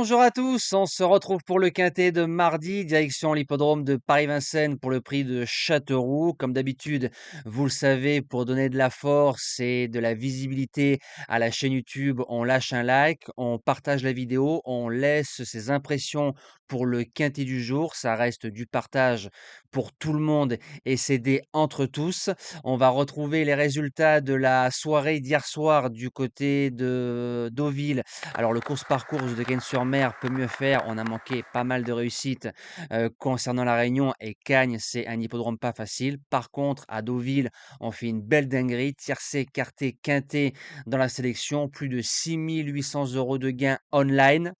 Bonjour à tous, on se retrouve pour le quintet de mardi, direction l'hippodrome de Paris-Vincennes pour le prix de Châteauroux. Comme d'habitude, vous le savez, pour donner de la force et de la visibilité à la chaîne YouTube, on lâche un like, on partage la vidéo, on laisse ses impressions pour le quintet du jour. Ça reste du partage pour tout le monde et s'aider entre tous. On va retrouver les résultats de la soirée d'hier soir du côté de Deauville. Alors le course-parcours de Cagnes-sur-Mer peut mieux faire. On a manqué pas mal de réussites concernant la Réunion et Cagnes, c'est un hippodrome pas facile. Par contre, à Deauville, on fait une belle dinguerie. Tiercé, quarté, quinté dans la sélection. Plus de 6 800 € de gains online.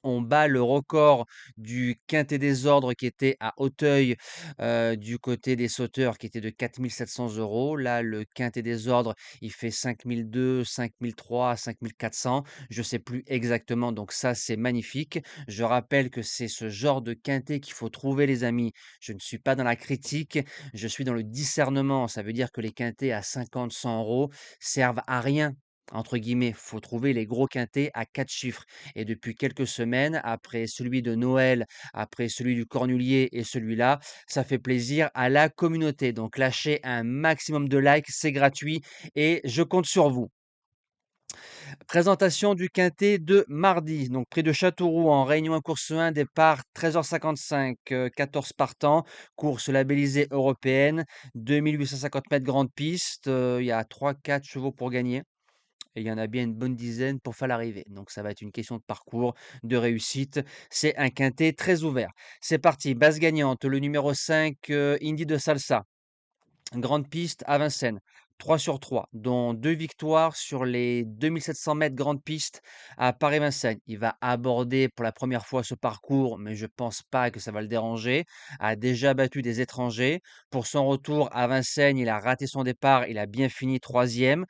On bat le record du quintet des ordres qui était à Auteuil, du côté des sauteurs qui était de 4 700 €. Là, le quintet des ordres, il fait 5 200, 5 300, 5 400. Je ne sais plus exactement, donc ça, c'est magnifique. Je rappelle que c'est ce genre de quintet qu'il faut trouver, les amis. Je ne suis pas dans la critique, je suis dans le discernement. Ça veut dire que les quintets à 50, 100 € servent à rien, entre guillemets. Faut trouver les gros quintets à 4 chiffres. Et depuis quelques semaines, après celui de Noël, après celui du Cornulier et celui-là, ça fait plaisir à la communauté. Donc lâchez un maximum de likes, c'est gratuit et je compte sur vous. Présentation du quintet de mardi. Donc prix de Châteauroux en Réunion 1 course 1, départ 13h55, 14 partants, course labellisée européenne, 2850 mètres grande piste. Il y a 3-4 chevaux pour gagner. Et il y en a bien une bonne dizaine pour faire l'arrivée. Donc ça va être une question de parcours, de réussite. C'est un quintet très ouvert. C'est parti, base gagnante, le numéro 5, Indy de Salsa. Grande piste à Vincennes, 3 sur 3, dont 2 victoires sur les 2700 mètres grande piste à Paris-Vincennes. Il va aborder pour la première fois ce parcours, mais je pense pas que ça va le déranger. A déjà battu des étrangers. Pour son retour à Vincennes, il a raté son départ, il a bien fini troisième.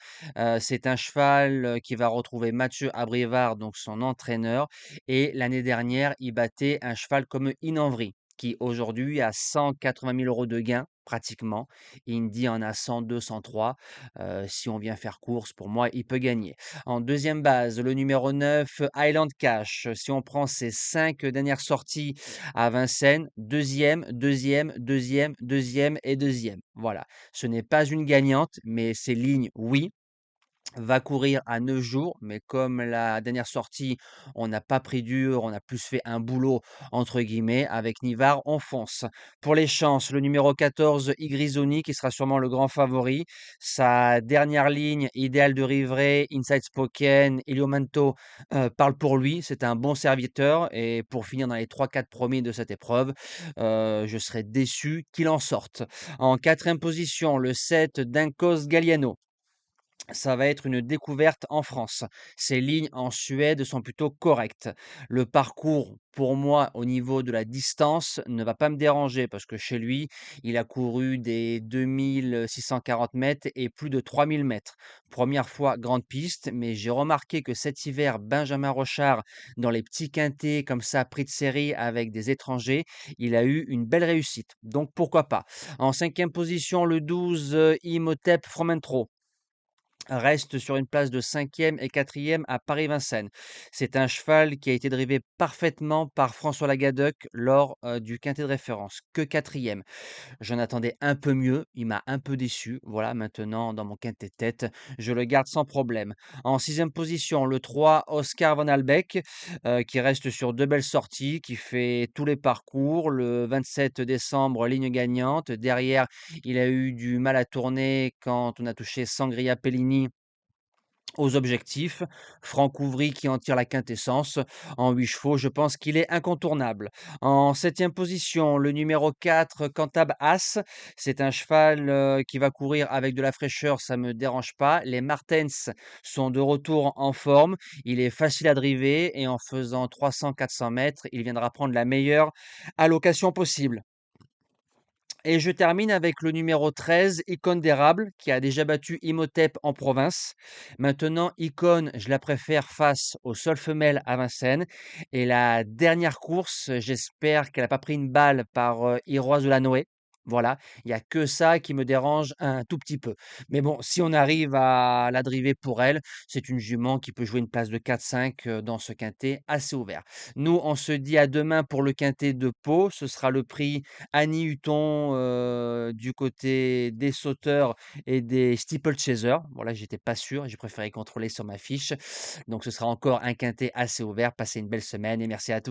C'est un cheval qui va retrouver Mathieu Abrivard, donc son entraîneur. Et l'année dernière, il battait un cheval comme Inanvry, qui aujourd'hui a 180 000 € de gains pratiquement. Indy en a 102, 103. Si on vient faire course, pour moi, il peut gagner. En deuxième base, le numéro 9, Highland Cash. Si on prend ses 5 dernières sorties à Vincennes, deuxième, deuxième, deuxième, deuxième et deuxième. Voilà. Ce n'est pas une gagnante, mais ses lignes, oui. Va courir à 9 jours, mais comme la dernière sortie, on n'a pas pris dur, on a plus fait un «boulot» entre guillemets, avec Nivard, on fonce. Pour les chances, le numéro 14, Igrisoni, qui sera sûrement le grand favori. Sa dernière ligne, Idéal de Rivray, Inside Spoken, Iliomanto, parle pour lui. C'est un bon serviteur et pour finir dans les 3-4 premiers de cette épreuve, je serais déçu qu'il en sorte. En quatrième position, le 7, Dinkos Galliano. Ça va être une découverte en France. Ces lignes en Suède sont plutôt correctes. Le parcours, pour moi, au niveau de la distance, ne va pas me déranger parce que chez lui, il a couru des 2640 mètres et plus de 3000 mètres. Première fois grande piste, mais j'ai remarqué que cet hiver, Benjamin Rochard, dans les petits quintets comme ça, prix de série avec des étrangers, il a eu une belle réussite. Donc pourquoi pas. En cinquième position, le 12, Imhotep Fromentro reste sur une place de cinquième et quatrième à Paris-Vincennes. C'est un cheval qui a été drivé parfaitement par François Lagadec lors du quintet de référence, que quatrième. J'en attendais un peu mieux, il m'a un peu déçu. Voilà, maintenant dans mon quintet de tête, je le garde sans problème. En sixième position, le 3, Oscar Van Albeck, qui reste sur deux belles sorties, qui fait tous les parcours. Le 27 décembre, ligne gagnante. Derrière, il a eu du mal à tourner quand on a touché Sangria Pellini aux objectifs. Franck Ouvry qui en tire la quintessence. En 8 chevaux, je pense qu'il est incontournable. En septième position, le numéro 4, Cantab As. C'est un cheval qui va courir avec de la fraîcheur, ça ne me dérange pas. Les Martens sont de retour en forme. Il est facile à driver et en faisant 300-400 mètres, il viendra prendre la meilleure allocation possible. Et je termine avec le numéro 13, Icône d'érable, qui a déjà battu Imhotep en province. Maintenant, Icône, je la préfère face aux seules femelles à Vincennes. Et la dernière course, j'espère qu'elle n'a pas pris une balle par Iroise de la Noé. Voilà, il y a que ça qui me dérange un tout petit peu. Mais bon, si on arrive à la driver pour elle, c'est une jument qui peut jouer une place de 4-5 dans ce quintet assez ouvert. Nous, on se dit à demain pour le quintet de Pau. Ce sera le prix Annie Hutton, du côté des sauteurs et des steeplechasers. Voilà, j'étais pas sûr, j'ai préféré contrôler sur ma fiche. Donc ce sera encore un quintet assez ouvert. Passez une belle semaine et merci à tous.